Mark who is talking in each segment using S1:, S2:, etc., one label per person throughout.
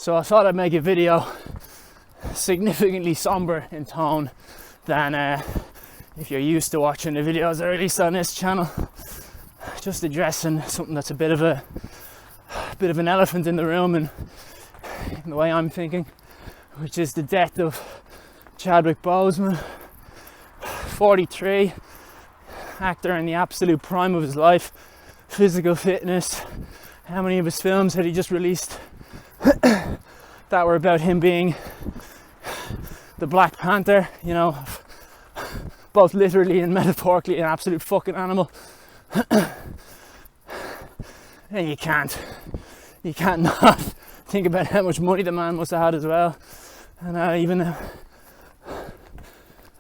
S1: So I thought I'd make a video significantly somber in tone than if you're used to watching the videos I released on this channel. Just addressing something that's a bit of an elephant in the room and in the way I'm thinking, which is the death of Chadwick Boseman, 43, actor in the absolute prime of his life, physical fitness. How many of his films had he just released that were about him being the Black Panther, you know, both literally and metaphorically an absolute fucking animal. And you can't not think about how much money the man must have had as well. And even a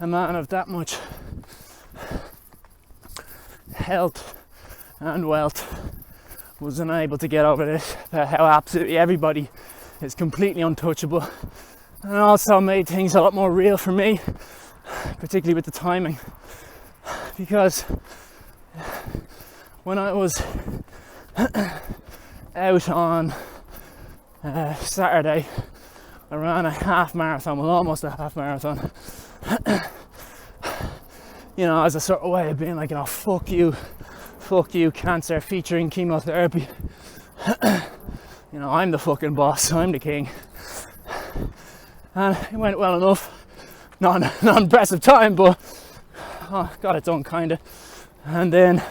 S1: man of that much health and wealth was unable to get over this, about how absolutely everybody is completely untouchable, and also made things a lot more real for me, particularly with the timing, because when I was out on Saturday, I ran a half marathon, well almost a half marathon, you know, as a sort of way of being like, you know, fuck you cancer, featuring chemotherapy. You know, I'm the fucking boss, I'm the king. And it went well enough, not an impressive time, but got it done kinda. And then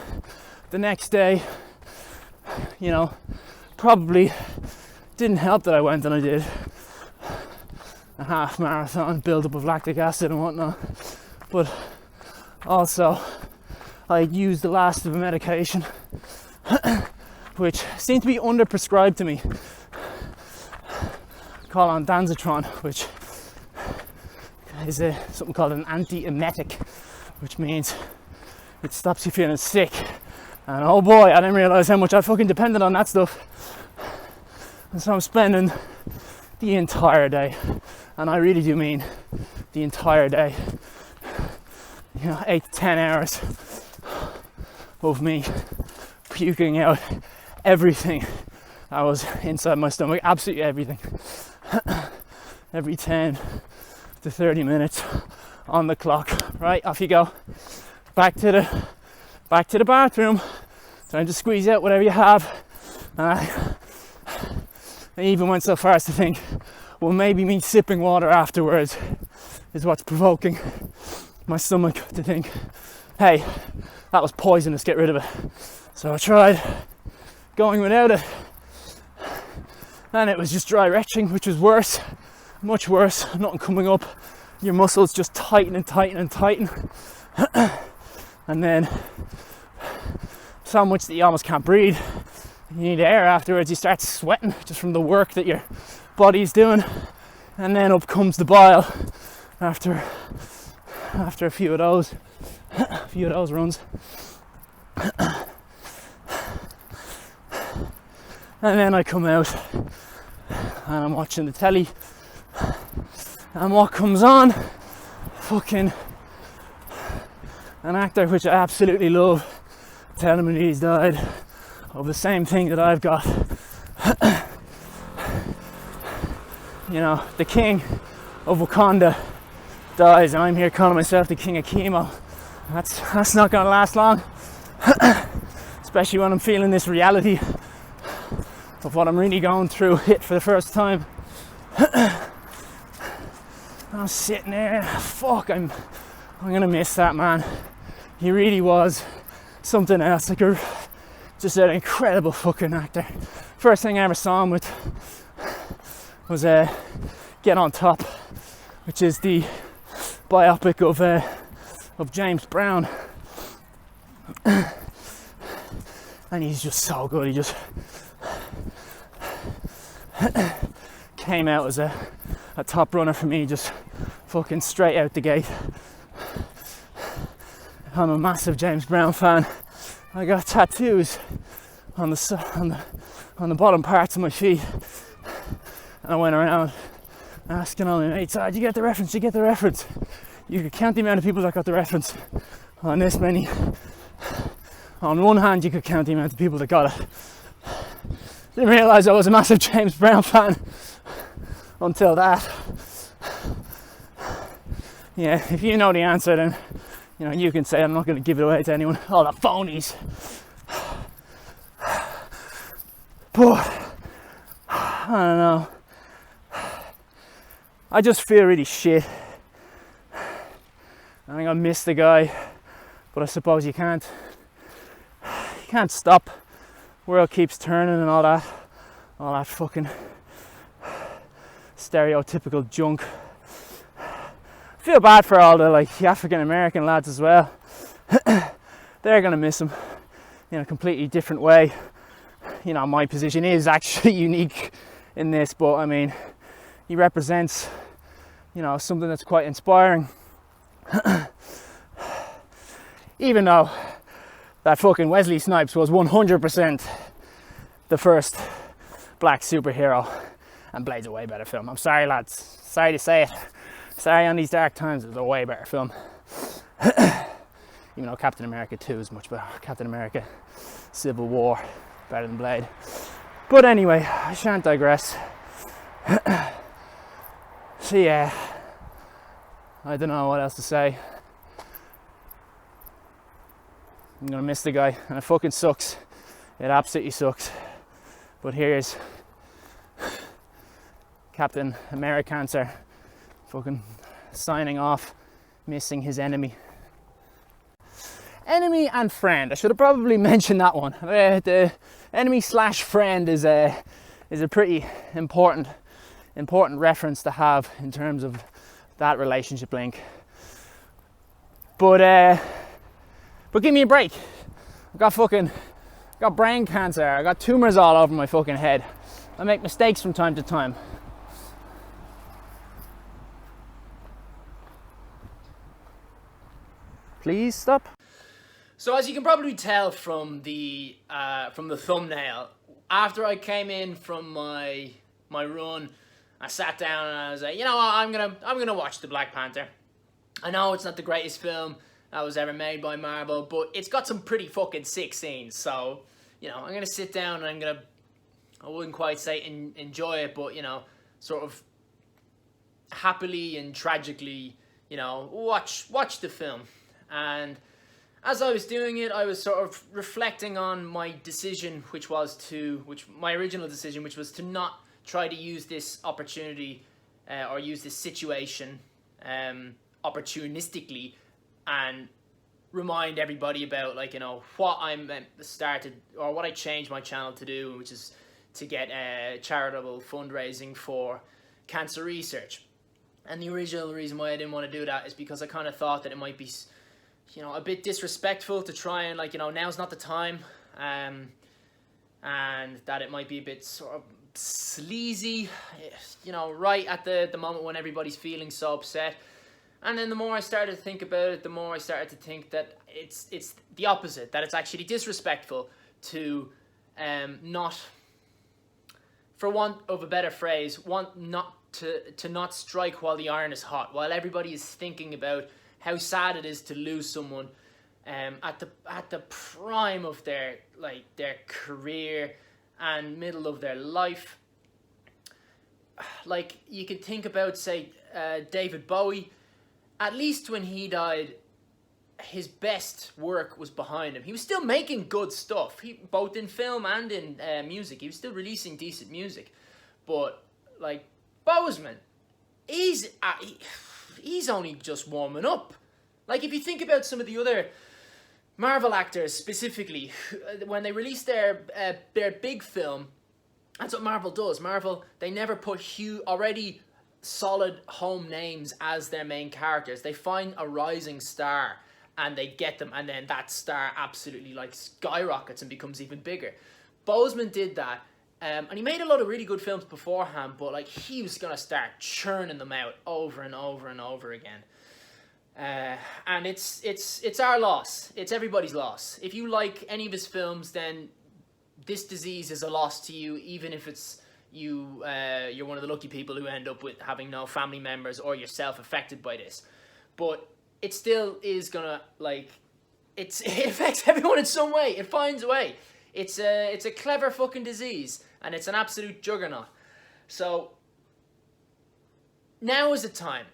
S1: the next day, you know, probably didn't help that I went and I did a half marathon, build up of lactic acid and whatnot, but also I used the last of a medication which seemed to be underprescribed to me, called ondansetron, which is something called an antiemetic, which means it stops you feeling sick. And oh boy, I didn't realise how much I fucking depended on that stuff. And so I'm spending the entire day, and I really do mean the entire day, you know, 8 to 10 hours of me puking out everything that was inside my stomach, absolutely everything. Every 10 to 30 minutes on the clock. Right, off you go. Back to the bathroom, trying to squeeze out whatever you have. I even went so far as to think, well, maybe me sipping water afterwards is what's provoking my stomach to think, hey, that was poisonous, get rid of it. So I tried going without it, and it was just dry retching, which was worse, much worse. Nothing coming up, your muscles just tighten and tighten and tighten. And then so much that you almost can't breathe. You need air afterwards. You start sweating just from the work that your body's doing, and then up comes the bile after a few of those runs. And then I come out and I'm watching the telly, and what comes on? Fucking an actor which I absolutely love, telling me he's died of the same thing that I've got. You know, the king of Wakanda dies, and I'm here calling myself the king of chemo. That's not gonna last long. Especially when I'm feeling this reality of what I'm really going through hit for the first time. I'm sitting there, fuck, I'm gonna miss that man. He really was something else, like just an incredible fucking actor. First thing I ever saw him with was Get On Top, which is the biopic of James Brown. And he's just so good. He just came out as a top runner for me, just fucking straight out the gate. I'm a massive James Brown fan. I got tattoos on the bottom parts of my feet, and I went around asking all my mates, "Oh, did you get the reference? Did you get the reference?" You could count the amount of people that got the reference on this many. On one hand, you could count the amount of people that got it. Didn't realise I was a massive James Brown fan until that. Yeah, if you know the answer, then you can say. I'm not going to give it away to anyone. All the phonies. But I don't know. I just feel really shit. I think I missed the guy, but I suppose you can't stop. World keeps turning and all that fucking stereotypical junk. I feel bad for all the African American lads as well. They're gonna miss him in a completely different way. My position is actually unique in this, but I mean, he represents, something that's quite inspiring. Even though that fucking Wesley Snipes was 100% the first black superhero, and Blade's a way better film. I'm sorry, lads. Sorry to say it. Sorry, on these dark times, it was a way better film. Even though Captain America 2 is much better. Captain America Civil War, better than Blade. But anyway, I shan't digress. So yeah, I don't know what else to say. I'm gonna miss the guy, and it fucking sucks. It absolutely sucks. But here's Captain AmeriCancer fucking signing off, missing his enemy. Enemy and friend. I should have probably mentioned that one. The enemy slash friend is a pretty important reference to have in terms of that relationship link. But give me a break. I got brain cancer. I got tumors all over my fucking head. I make mistakes from time to time. Please stop.
S2: So as you can probably tell from the thumbnail, after I came in from my run, I sat down and I was like, I'm gonna watch the Black Panther. I know it's not the greatest film that was ever made by Marvel, but it's got some pretty fucking sick scenes. So I'm gonna sit down and I wouldn't quite say enjoy it, but sort of happily and tragically, watch the film. And as I was doing it, I was sort of reflecting on my decision, my original decision, which was to not try to use this opportunity or use this situation opportunistically and remind everybody about what I'm started or what I changed my channel to do, which is to get charitable fundraising for cancer research. And the original reason why I didn't want to do that is because I kind of thought that it might be a bit disrespectful to try and now's not the time, and that it might be a bit sort of sleazy, right at the moment when everybody's feeling so upset. And then the more I started to think about it, the more I started to think that it's the opposite, that it's actually disrespectful to not, for want of a better phrase, to not strike while the iron is hot, while everybody is thinking about how sad it is to lose someone at the prime of their career and middle of their life. You could think about, say, David Bowie. At least when he died, his best work was behind him. He was still making good stuff, both in film and in music. He was still releasing decent music. But Boseman, he's only just warming up. If you think about some of the other Marvel actors specifically, when they release their big film, that's what Marvel does. Marvel, they never put already solid home names as their main characters. They find a rising star and they get them, and then that star absolutely skyrockets and becomes even bigger. Boseman did that. And he made a lot of really good films beforehand, but he was gonna start churning them out over and over and over again. And it's our loss. It's everybody's loss. If you like any of his films, then this disease is a loss to you, even if it's you're one of the lucky people who end up with having no family members or yourself affected by this. But it still is gonna it affects everyone in some way. It finds a way. It's a clever fucking disease, and it's an absolute juggernaut. So now is the time.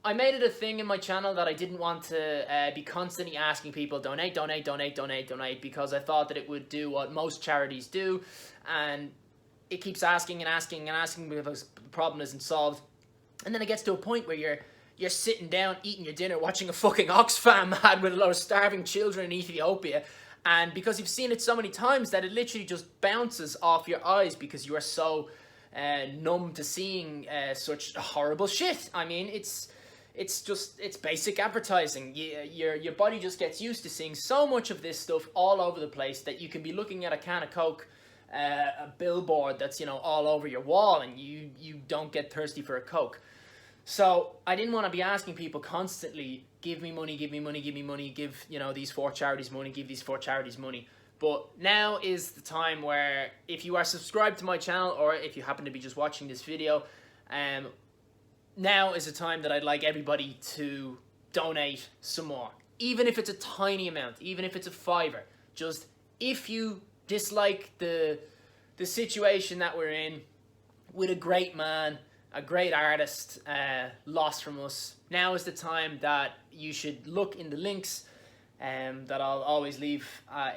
S2: I made it a thing in my channel that I didn't want to be constantly asking people donate, donate, donate, donate, donate, because I thought that it would do what most charities do, and it keeps asking and asking and asking because the problem isn't solved. And then it gets to a point where you're sitting down, eating your dinner, watching a fucking Oxfam ad with a lot of starving children in Ethiopia, and because you've seen it so many times that it literally just bounces off your eyes because you are so numb to seeing such horrible shit. I mean, it's basic advertising. Your body just gets used to seeing so much of this stuff all over the place that you can be looking at a can of Coke, a billboard that's, you know, all over your wall, and you don't get thirsty for a Coke. So I didn't want to be asking people constantly, give me money, give me money, give me money, give, you know, these 4 charities money, give these 4 charities money. But now is the time where, if you are subscribed to my channel, or if you happen to be just watching this video, now is the time that I'd like everybody to donate some more. Even if it's a tiny amount, even if it's a $5. Just, if you dislike the situation that we're in, with a great man, a great artist, lost from us, now is the time that you should look in the links that I'll always leave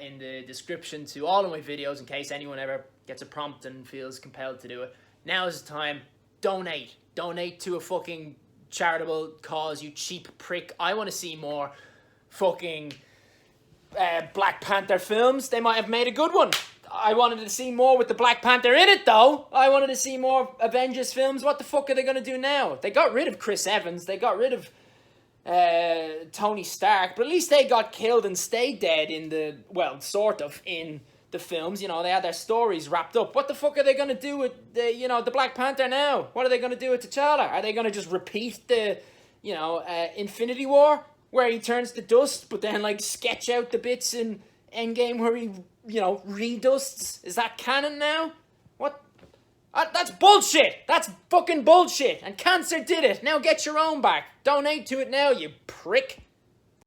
S2: in the description to all of my videos, in case anyone ever gets a prompt and feels compelled to do it. Now is the time. Donate. Donate to a fucking charitable cause, you cheap prick. I want to see more fucking Black Panther films. They might have made a good one. I wanted to see more with the Black Panther in it, though. I wanted to see more Avengers films. What the fuck are they going to do now? They got rid of Chris Evans. They got rid of Tony Stark. But at least they got killed and stayed dead in the, well, sort of, in the films. You know, they had their stories wrapped up. What the fuck are they going to do with the, you know, the Black Panther now? What are they going to do with T'Challa? Are they going to just repeat the, you know, Infinity War, where he turns to dust, but then, like, sketch out the bits in Endgame where he, you know, redusts? Is that canon now? What? That's bullshit! That's fucking bullshit! And Cancer did it! Now get your own back! Donate to it now, you prick!